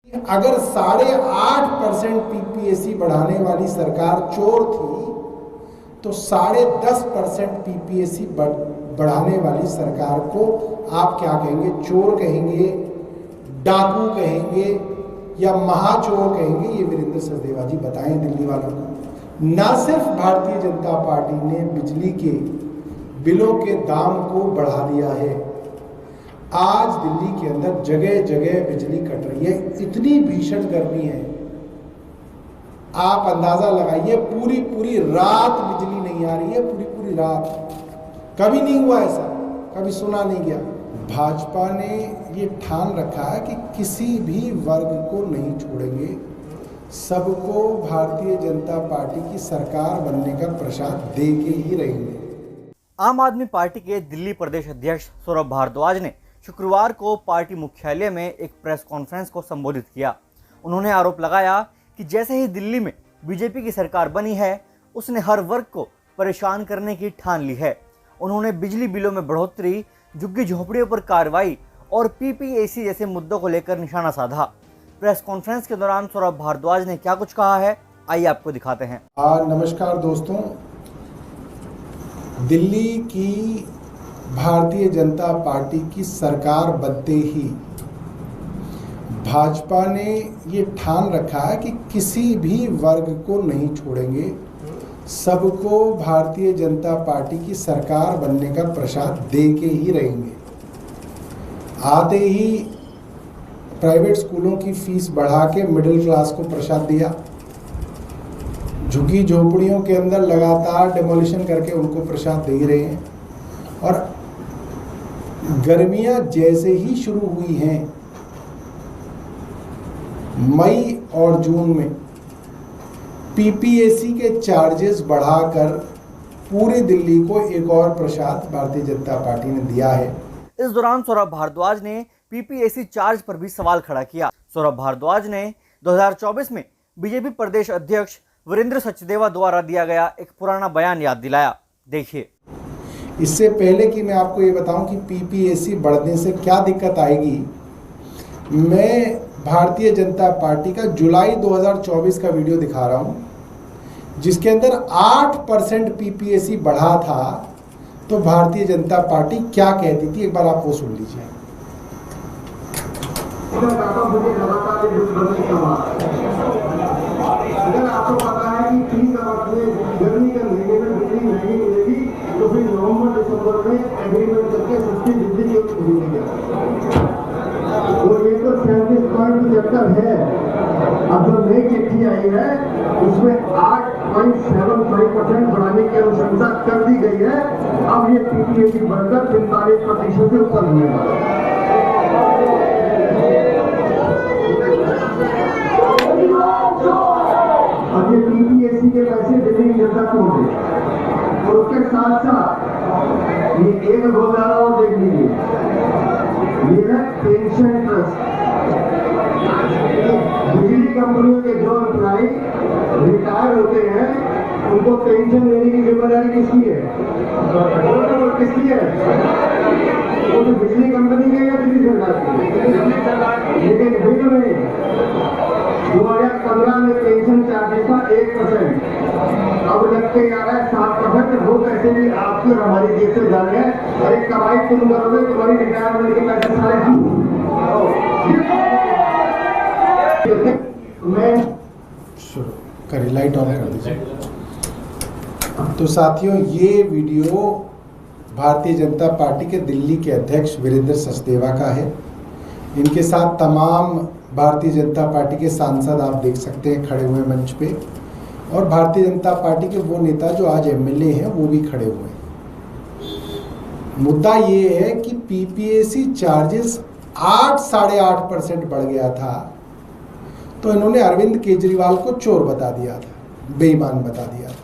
अगर 8.5% पीपीएसी बढ़ाने वाली सरकार चोर थी तो 10.5% पीपीएसी बढ़ाने वाली सरकार को आप क्या कहेंगे? चोर कहेंगे, डाकू कहेंगे या महाचोर कहेंगे? ये वीरेंद्र सचदेवा जी बताएं दिल्ली वालों को। ना सिर्फ भारतीय जनता पार्टी ने बिजली के बिलों के दाम को बढ़ा दिया है, आज दिल्ली के अंदर जगह जगह बिजली कट रही है। इतनी भीषण गर्मी है, आप अंदाजा लगाइए, पूरी रात बिजली नहीं आ रही है, पूरी रात। कभी नहीं हुआ ऐसा, कभी सुना नहीं गया। भाजपा ने ये ठान रखा है कि किसी भी वर्ग को नहीं छोड़ेंगे, सबको भारतीय जनता पार्टी की सरकार बनने का प्रसाद दे के ही रहेंगे। आम आदमी पार्टी के दिल्ली प्रदेश अध्यक्ष सौरभ भारद्वाज ने शुक्रवार को पार्टी मुख्यालय में एक प्रेस कॉन्फ्रेंस को संबोधित किया। उन्होंने आरोप लगाया कि जैसे ही दिल्ली में बीजेपी की सरकार बनी है, उसने हर वर्ग को परेशान करने की ठान ली है। उन्होंने बिजली बिलों में बढ़ोतरी, झुग्गी झोंपड़ियों पर कार्रवाई और पीपीएसी जैसे मुद्दों को लेकर निशाना साधा। प्रेस कॉन्फ्रेंस के दौरान सौरभ भारद्वाज ने क्या कुछ कहा है, आइए आपको दिखाते हैं। नमस्कार दोस्तों, दिल्ली की भारतीय जनता पार्टी की सरकार बनते ही भाजपा ने ये ठान रखा है कि किसी भी वर्ग को नहीं छोड़ेंगे, सबको भारतीय जनता पार्टी की सरकार बनने का प्रसाद दे के ही रहेंगे। आते ही प्राइवेट स्कूलों की फीस बढ़ा के मिडिल क्लास को प्रसाद दिया, झुग्गी झोपड़ियों के अंदर लगातार डेमोलिशन करके उनको प्रसाद दे रहे हैं। और गर्मियां जैसे ही शुरू हुई हैं, मई और जून में पीपीएसी के चार्जेस बढ़ाकर पूरी दिल्ली को एक और प्रसाद भारतीय जनता पार्टी ने दिया है। इस दौरान सौरभ भारद्वाज ने पीपीएसी चार्ज पर भी सवाल खड़ा किया। सौरभ भारद्वाज ने 2024 में बीजेपी प्रदेश अध्यक्ष वीरेंद्र सचदेवा द्वारा दिया गया एक पुराना बयान याद दिलाया। देखिए। इससे पहले कि मैं आपको ये बताऊं कि पीपीएसी बढ़ने से क्या दिक्कत आएगी, मैं भारतीय जनता पार्टी का जुलाई 2024 का वीडियो दिखा रहा हूं, जिसके अंदर 8% पीपीएसी बढ़ा था। तो भारतीय जनता पार्टी क्या कहती थी, एक बार आप वो सुन लीजिए। अगर आपको पता है कि 30 अगस्त में गर्मी के महीने में बिजली नहीं मिलेगी, तो फिर नवंबर दिसंबर में एग्रीमेंट करके सस्ती बिजली क्यों खरीदेंगे? और ये तो 37.75 है। अब जो नई चिट्ठी आई है उसमें 8.75% बढ़ाने की अनुशंसा कर दी गई है। अब ये पीपीएसी बढ़कर 45% से ऊपर होने वाला है। अब ये पीपीएसी के पैसे दिल्ली की जनता को होंगे। और उसके साथ साथ ये एक घोटाला और देख लीजिए, ये है पेंशन ट्रस्ट। बिजली कंपनियों के जो एम्प्लॉय रिटायर होते हैं, उनको पेंशन देने की जिम्मेदारी किसकी है? किसकी है? वो तो बिजली कंपनी के या दिल्ली सरकार की? लेकिन बिल में 2015 में पेंशन चार्जेस था 1%, अब लग के आ रहा है 7%। वो पैसे भी आपकी और हमारी जेब से जा रहे हैं। और एक कमाई तुम करोगे, तुम्हारी रिटायरमेंट के पैसे सारे मैं करिए, लाइट ऑन कर दीजिए। तो साथियों, ये वीडियो भारतीय जनता पार्टी के दिल्ली के अध्यक्ष वीरेंद्र सचदेवा का है। इनके साथ तमाम भारतीय जनता पार्टी के सांसद आप देख सकते हैं खड़े हुए मंच पे, और भारतीय जनता पार्टी के वो नेता जो आज एमएलए हैं वो भी खड़े हुए हैं। मुद्दा ये है कि पीपीएसी चार्जेस 8-8.5% बढ़ गया था, तो इन्होंने अरविंद केजरीवाल को चोर बता दिया था, बेईमान बता दिया था।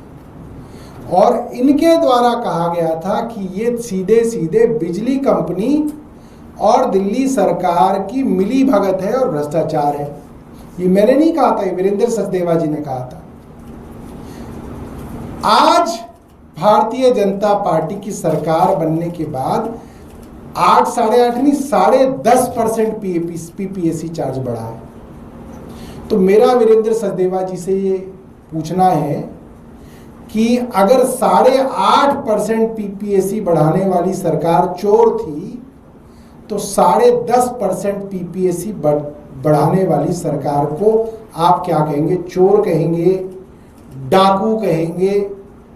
और इनके द्वारा कहा गया था कि ये सीधे सीधे बिजली कंपनी और दिल्ली सरकार की मिली भगत है और भ्रष्टाचार है। ये मैंने नहीं कहा था, ये वीरेंद्र सचदेवा जी ने कहा था। आज भारतीय जनता पार्टी की सरकार बनने के बाद 8-8.5 नहीं 10.5% पीपीएसी चार्ज बढ़ा है। तो मेरा वीरेंद्र सचदेवा जी से ये पूछना है कि अगर 8.5% पीपीएसी बढ़ाने वाली सरकार चोर थी, तो 10.5% पीपीएसी बढ़ाने वाली सरकार को आप क्या कहेंगे? चोर कहेंगे, डाकू कहेंगे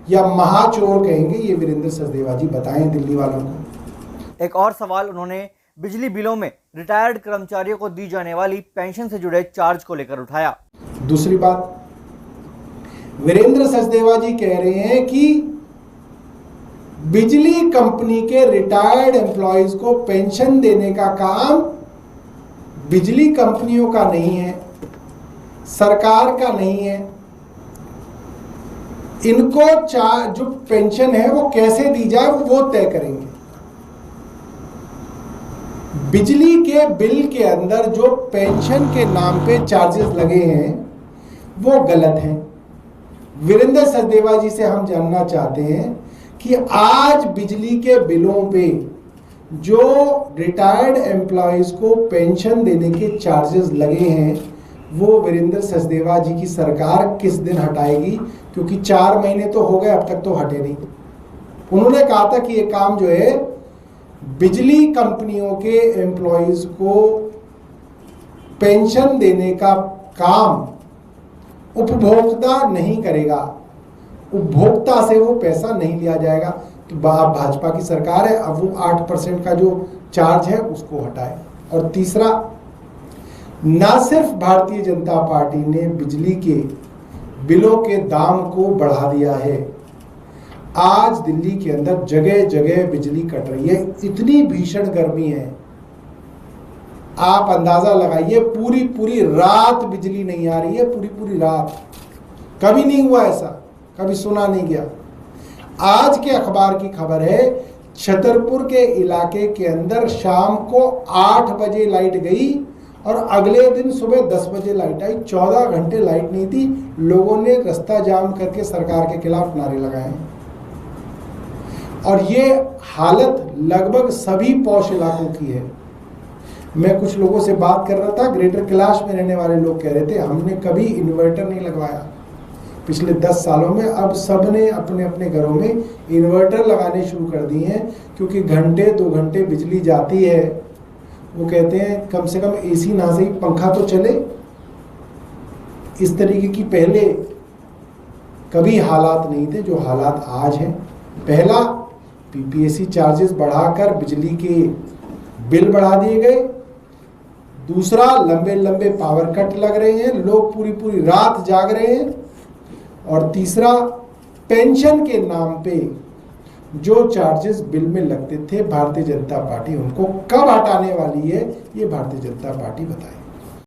या महाचोर कहेंगे? ये वीरेंद्र सचदेवा जी बताएं दिल्ली वालों को। एक और सवाल उन्होंने बिजली बिलों में रिटायर्ड कर्मचारियों को दी जाने वाली पेंशन से जुड़े चार्ज को लेकर उठाया। दूसरी बात, वीरेंद्र सचदेवा जी कह रहे हैं कि बिजली कंपनी के रिटायर्ड एम्प्लॉयज को पेंशन देने का काम बिजली कंपनियों का नहीं है, सरकार का नहीं है। इनको जो पेंशन है वो कैसे दी जाए वो तय करेंगे। बिजली के बिल के अंदर जो पेंशन के नाम पे चार्जेस लगे हैं वो गलत हैं। वीरेंद्र सचदेवा जी से हम जानना चाहते हैं कि आज बिजली के बिलों पे जो रिटायर्ड एम्प्लॉयज को पेंशन देने के चार्जेस लगे हैं वो वीरेंद्र सचदेवा जी की सरकार किस दिन हटाएगी? क्योंकि 4 महीने तो हो गए, अब तक तो हटे नहीं। उन्होंने कहा था कि ये काम जो है बिजली कंपनियों के एम्प्लॉयज को पेंशन देने का काम उपभोक्ता नहीं करेगा, उपभोक्ता से वो पैसा नहीं लिया जाएगा। तो भाजपा की सरकार है, अब वो 8% का जो चार्ज है उसको हटाए। और तीसरा, ना सिर्फ भारतीय जनता पार्टी ने बिजली के बिलों के दाम को बढ़ा दिया है, आज दिल्ली के अंदर जगह जगह बिजली कट रही है। इतनी भीषण गर्मी है, आप अंदाजा लगाइए, पूरी पूरी रात बिजली नहीं आ रही है, पूरी पूरी रात। कभी नहीं हुआ ऐसा, कभी सुना नहीं गया। आज के अखबार की खबर है, छतरपुर के इलाके के अंदर शाम को 8 बजे लाइट गई और अगले दिन सुबह 10 बजे लाइट आई। 14 घंटे लाइट नहीं थी। लोगों ने रास्ता जाम करके सरकार के खिलाफ नारे लगाए। और ये हालत लगभग सभी पॉश इलाकों की है। मैं कुछ लोगों से बात कर रहा था, ग्रेटर कैलाश में रहने वाले लोग कह रहे थे हमने कभी इन्वर्टर नहीं लगवाया पिछले 10 सालों में। अब सब ने अपने अपने घरों में इन्वर्टर लगाने शुरू कर दिए हैं, क्योंकि घंटे 2 घंटे बिजली जाती है। वो कहते हैं कम से कम एसी ना सही, पंखा तो चले। इस तरीके की पहले कभी हालात नहीं थे जो हालात आज हैं। पहला, पीपीएसी चार्जेस बढ़ाकर बिजली के बिल बढ़ा दिए गए। दूसरा, लंबे लंबे पावर कट लग रहे हैं, लोग पूरी पूरी रात जाग रहे हैं। और तीसरा, पेंशन के नाम पे जो चार्जेस बिल में लगते थे, भारतीय जनता पार्टी उनको कब हटाने वाली है, ये भारतीय जनता पार्टी बताए।